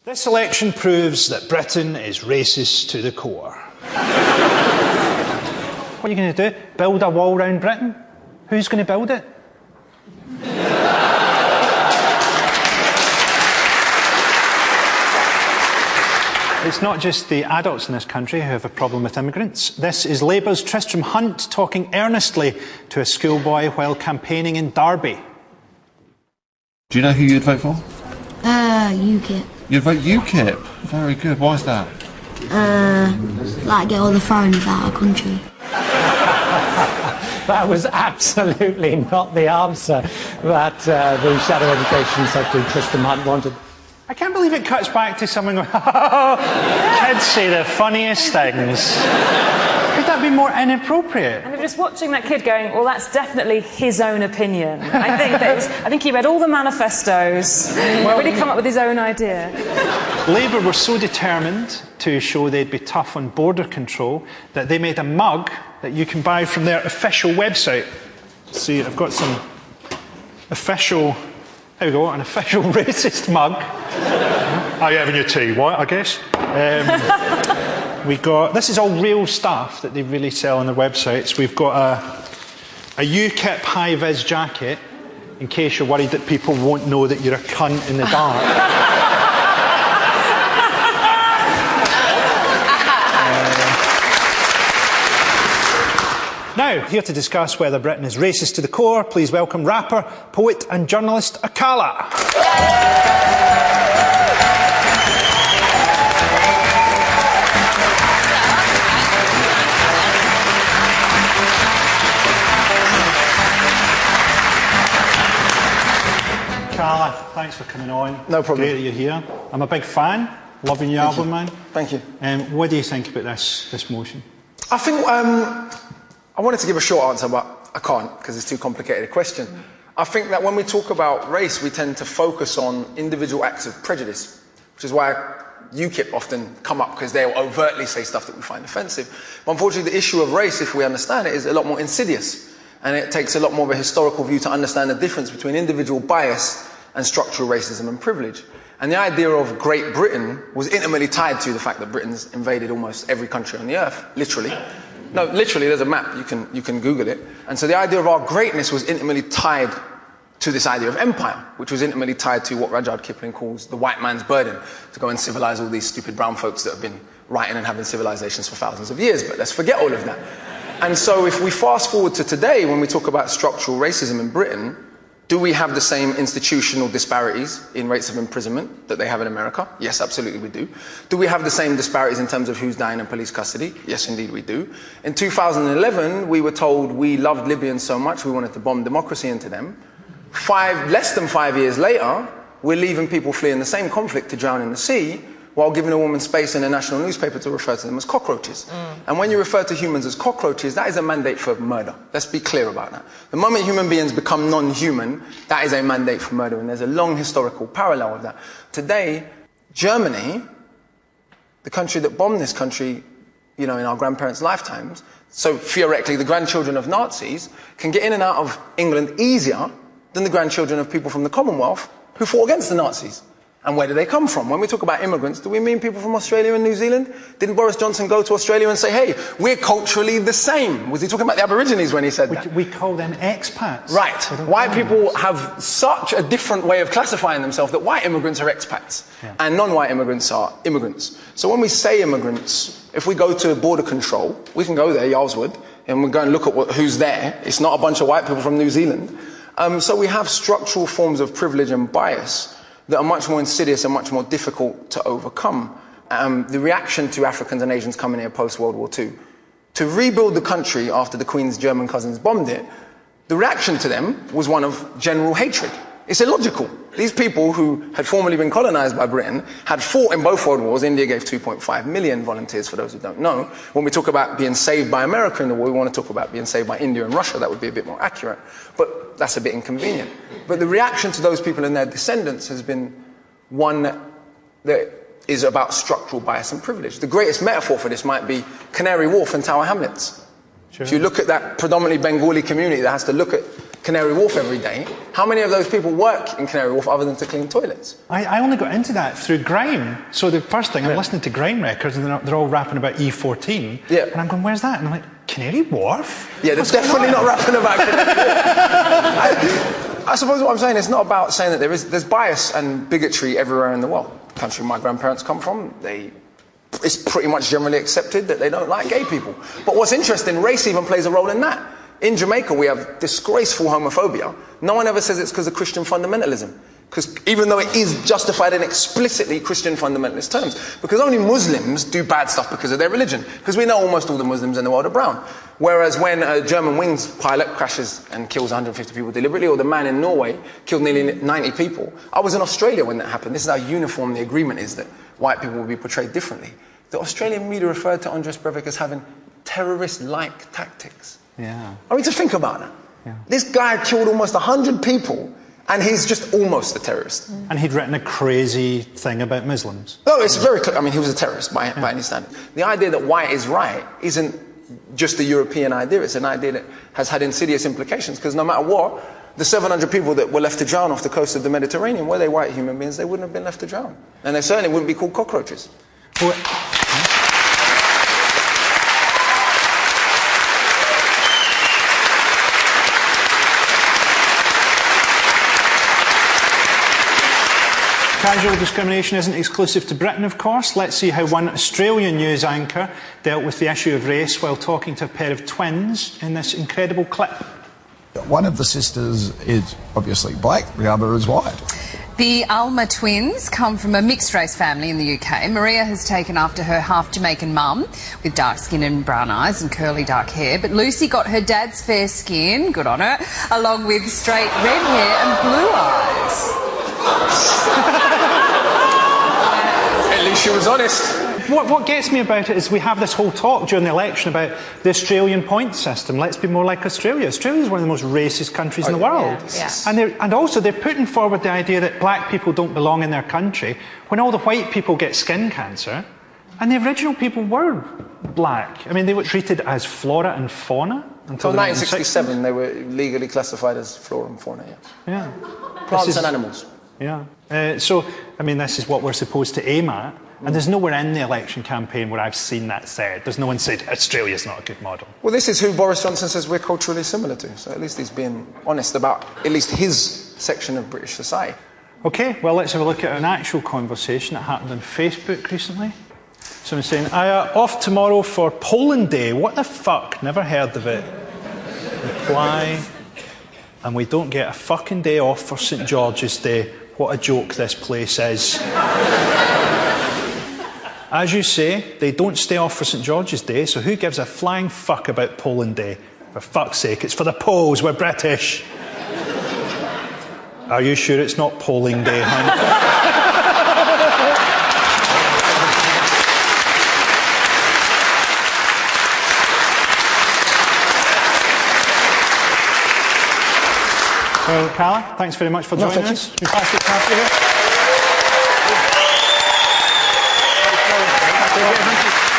This election proves that Britain is racist to the core. What are you going to do? Build a wall round Britain? Who's going to build it? It's not just the adults in this country who have a problem with immigrants. This is Labour's Tristram Hunt talking earnestly to a schoolboy while campaigning in Derby. Do you know who you'd vote for? UKIP. You'd vote UKIP? Very good. Why is that? Like get all the foreigners out of the country. That was absolutely not the answer that the Shadow Education Secretary Tristram Hunt wanted. I can't believe it cuts back to someone going, kids say the funniest things. Could that be more inappropriate? And just watching that kid going, well, that's definitely his own opinion. I think he read all the manifestos, really come up with his own idea. Labour were so determined to show they'd be tough on border control that they made a mug that you can buy from their official website. See, I've got some official... There we go, an official racist mug. Are you having your tea? What, I guess? We got... This is all real stuff that they really sell on their websites. We've got a UKIP high-vis jacket, in case you're worried that people won't know that you're a cunt in the dark. Now, here to discuss whether Britain is racist to the core, please welcome rapper, poet and journalist Akala. Akala, thanks for coming on. No problem. Great that you're here. I'm a big fan. Loving your album, man. Thank you. What do you think about this motion? I think I wanted to give a short answer, but I can't because it's too complicated a question. I think that when we talk about race, we tend to focus on individual acts of prejudice, which is why UKIP often come up because they'll overtly say stuff that we find offensive. But unfortunately, the issue of race, if we understand it, is a lot more insidious. And it takes a lot more of a historical view to understand the difference between individual bias and structural racism and privilege. And the idea of Great Britain was intimately tied to the fact that Britain's invaded almost every country on the earth, literally. No, literally, there's a map, you can Google it. And so the idea of our greatness was intimately tied to this idea of empire, which was intimately tied to what Rudyard Kipling calls the white man's burden, to go and civilize all these stupid brown folks that have been writing and having civilizations for thousands of years. But let's forget all of that. And so if we fast forward to today, when we talk about structural racism in Britain, do we have the same institutional disparities in rates of imprisonment that they have in America? Yes, absolutely we do. Do we have the same disparities in terms of who's dying in police custody? Yes, indeed we do. In 2011, we were told we loved Libyans so much we wanted to bomb democracy into them. Less than 5 years later, we're leaving people fleeing the same conflict to drown in the sea, while giving a woman space in a national newspaper to refer to them as cockroaches. And when you refer to humans as cockroaches, that is a mandate for murder. Let's be clear about that. The moment human beings become non-human, that is a mandate for murder, and there's a long historical parallel of that. Today, Germany, the country that bombed this country, in our grandparents' lifetimes, so theoretically the grandchildren of Nazis can get in and out of England easier than the grandchildren of people from the Commonwealth who fought against the Nazis. And where do they come from? When we talk about immigrants, do we mean people from Australia and New Zealand? Didn't Boris Johnson go to Australia and say, hey, we're culturally the same? Was he talking about the Aborigines when he said that? We call them expats. Right. White people have such a different way of classifying themselves that white immigrants are expats and non-white immigrants are immigrants. So when we say immigrants, if we go to border control, we can go there, Yarlswood, and we go and look at who's there. It's not a bunch of white people from New Zealand. So we have structural forms of privilege and bias that are much more insidious and much more difficult to overcome. The reaction to Africans and Asians coming here post-World War II, to rebuild the country after the Queen's German cousins bombed it, the reaction to them was one of general hatred. It's illogical. These people who had formerly been colonized by Britain had fought in both world wars. India gave 2.5 million volunteers, for those who don't know. When we talk about being saved by America in the war, we want to talk about being saved by India and Russia. That would be a bit more accurate. But that's a bit inconvenient. But the reaction to those people and their descendants has been one that is about structural bias and privilege. The greatest metaphor for this might be Canary Wharf and Tower Hamlets. Sure. If you look at that predominantly Bengali community that has to look at Canary Wharf every day, how many of those people work in Canary Wharf other than to clean toilets? I only got into that through grime. So the first thing, I'm listening to grime records and they're all rapping about E14. Yeah. And I'm going, where's that? And I'm like, Canary Wharf? Yeah, they're definitely not rapping about I suppose what I'm saying is not about saying that there's bias and bigotry everywhere in the world. The country my grandparents come from, it's pretty much generally accepted that they don't like gay people. But what's interesting, race even plays a role in that. In Jamaica, we have disgraceful homophobia. No one ever says it's because of Christian fundamentalism. Because even though it is justified in explicitly Christian fundamentalist terms, because only Muslims do bad stuff because of their religion. Because we know almost all the Muslims in the world are brown. Whereas when a Germanwings pilot crashes and kills 150 people deliberately, or the man in Norway killed nearly 90 people. I was in Australia when that happened. This is how uniform the agreement is that white people will be portrayed differently. The Australian media referred to Andres Breivik as having terrorist-like tactics. Yeah. I mean, to think about that. Yeah. This guy killed almost 100 people, and he's just almost a terrorist. And he'd written a crazy thing about Muslims. No, it's very clear. I mean, he was a terrorist by any standard. The idea that white is right isn't just a European idea. It's an idea that has had insidious implications, because no matter what, the 700 people that were left to drown off the coast of the Mediterranean, were they white human beings, they wouldn't have been left to drown. And they certainly wouldn't be called cockroaches. Well, casual discrimination isn't exclusive to Britain, of course. Let's see how one Australian news anchor dealt with the issue of race while talking to a pair of twins in this incredible clip. One of the sisters is obviously black, the other is white. The Alma twins come from a mixed-race family in the UK. Maria has taken after her half-Jamaican mum, with dark skin and brown eyes and curly dark hair. But Lucy got her dad's fair skin, good on her, along with straight red hair and blue eyes. At least she was honest. What gets me about it is we have this whole talk during the election about the Australian point system. Let's be more like Australia. Australia is one of the most racist countries in the world. Yeah. And also they're putting forward the idea that black people don't belong in their country when all the white people get skin cancer. And the original people were black. I mean, they were treated as flora and fauna until Until 1967, they were legally classified as flora and fauna, Yeah. Plants and animals. Yeah. So, I mean, this is what we're supposed to aim at. And there's nowhere in the election campaign where I've seen that said. There's no one said Australia's not a good model. Well, this is who Boris Johnson says we're culturally similar to. So at least he's being honest about at least his section of British society. OK, well, let's have a look at an actual conversation that happened on Facebook recently. Someone saying, off tomorrow for Poland Day. What the fuck? Never heard of it. Reply, and we don't get a fucking day off for St George's Day. What a joke this place is. As you say, they don't stay off for St George's Day, so who gives a flying fuck about Poland Day? For fuck's sake, it's for the Poles, we're British. Are you sure it's not polling day, hun? Well, Akala, thanks very much for joining us. Fantastic to have you here. Thank you.